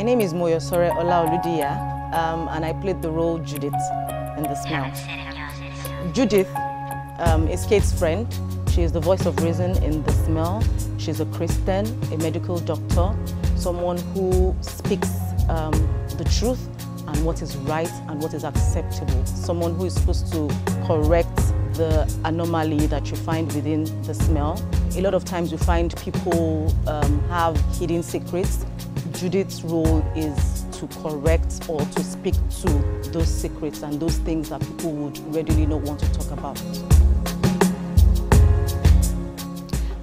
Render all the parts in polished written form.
My name is Moyosore Olaoludiya, and I played the role Judith in The Smell. Judith is Kate's friend. She is the voice of reason in The Smell. She's a Christian, a medical doctor, someone who speaks the truth and what is right and what is acceptable. Someone who is supposed to correct the anomaly that you find within The Smell. A lot of times you find people have hidden secrets. Judith's role is to correct or to speak to those secrets and those things that people would readily not want to talk about.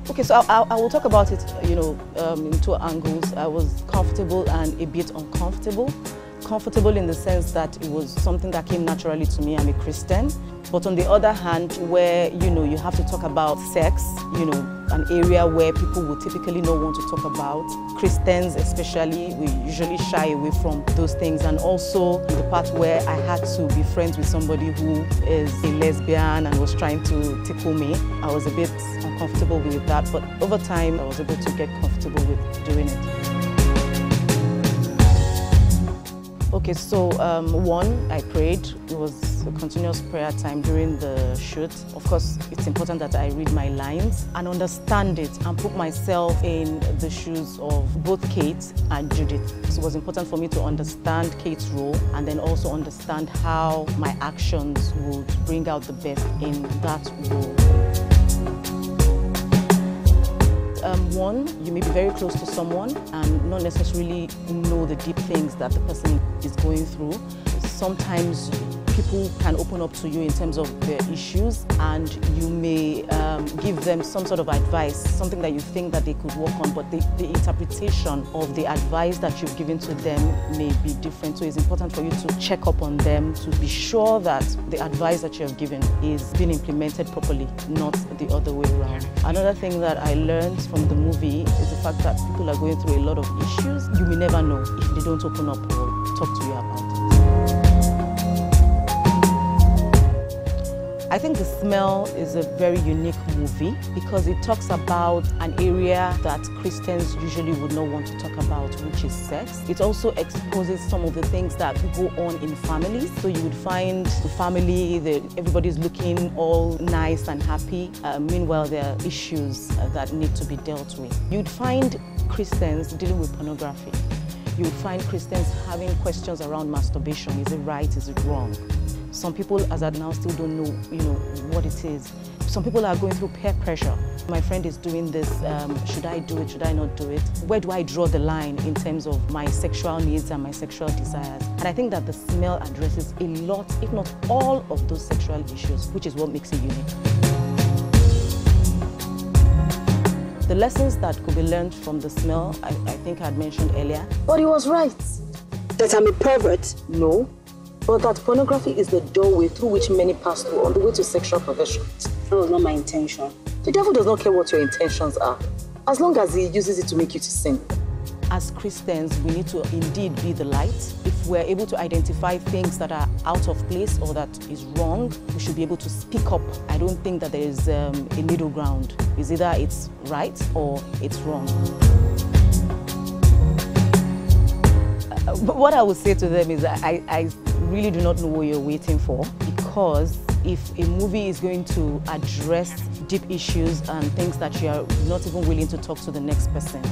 Okay, so I will talk about it, in two angles. I was comfortable and a bit uncomfortable. Comfortable in the sense that it was something that came naturally to me. I'm a Christian. But on the other hand, where, you have to talk about sex, an area where people would typically not want to talk about. Christians especially, we usually shy away from those things. And also the part where I had to be friends with somebody who is a lesbian and was trying to tickle me. I was a bit uncomfortable with that, but over time I was able to get comfortable with doing it. Okay, so one, I prayed. It was a continuous prayer time during the shoot. Of course, it's important that I read my lines and understand it and put myself in the shoes of both Kate and Judith. So it was important for me to understand Kate's role and then also understand how my actions would bring out the best in that role. One, you may be very close to someone and not necessarily know the deep things that the person is going through. Sometimes people can open up to you in terms of their issues and you may give them some sort of advice, something that you think that they could work on, but the interpretation of the advice that you've given to them may be different. So it's important for you to check up on them to be sure that the advice that you have given is being implemented properly, not the other way around. Another thing that I learned from the movie is the fact that people are going through a lot of issues. You may never know if they don't open up or talk to you about it. I think The Smell is a very unique movie because it talks about an area that Christians usually would not want to talk about, which is sex. It also exposes some of the things that go on in families. So you would find the family, everybody's looking all nice and happy. Meanwhile, there are issues that need to be dealt with. You'd find Christians dealing with pornography. You would find Christians having questions around masturbation. Is it right? Is it wrong? Some people, as at now, still don't know, what it is. Some people are going through peer pressure. My friend is doing this, should I do it, should I not do it? Where do I draw the line in terms of my sexual needs and my sexual desires? And I think that The Smell addresses a lot, if not all, of those sexual issues, which is what makes it unique. The lessons that could be learned from The Smell, I think I had mentioned earlier. But he was right. That I'm a pervert? No. But that pornography is the doorway through which many pass through on the way to sexual perversion. That was not my intention. The devil does not care what your intentions are, as long as he uses it to make you to sin. As Christians, we need to indeed be the light. If we're able to identify things that are out of place or that is wrong, we should be able to speak up. I don't think that there is a middle ground. It's either it's right or it's wrong. But what I would say to them is that I really do not know what you're waiting for, because if a movie is going to address deep issues and things that you are not even willing to talk to the next person,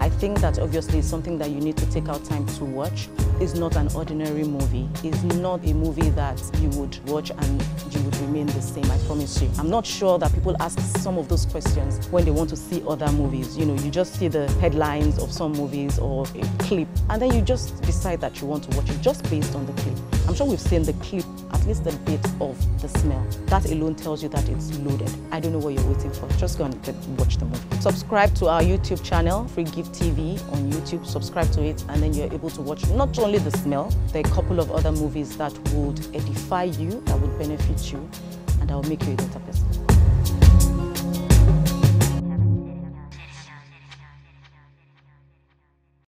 I think that obviously is something that you need to take out time to watch. It's not an ordinary movie. It's not a movie that you would watch and you would remain the same, I promise you. I'm not sure that people ask some of those questions when they want to see other movies. You just see the headlines of some movies or a clip, and then you just decide that you want to watch it just based on the clip. I'm sure we've seen the clip, at least a bit of The Smell. That alone tells you that it's loaded. I don't know what you're waiting for. Just go and watch the movie. Subscribe to our YouTube channel, Free Gift TV on YouTube. Subscribe to it, and then you're able to watch not only The Smell, there are a couple of other movies that would edify you, that would benefit you, and that will make you a better person.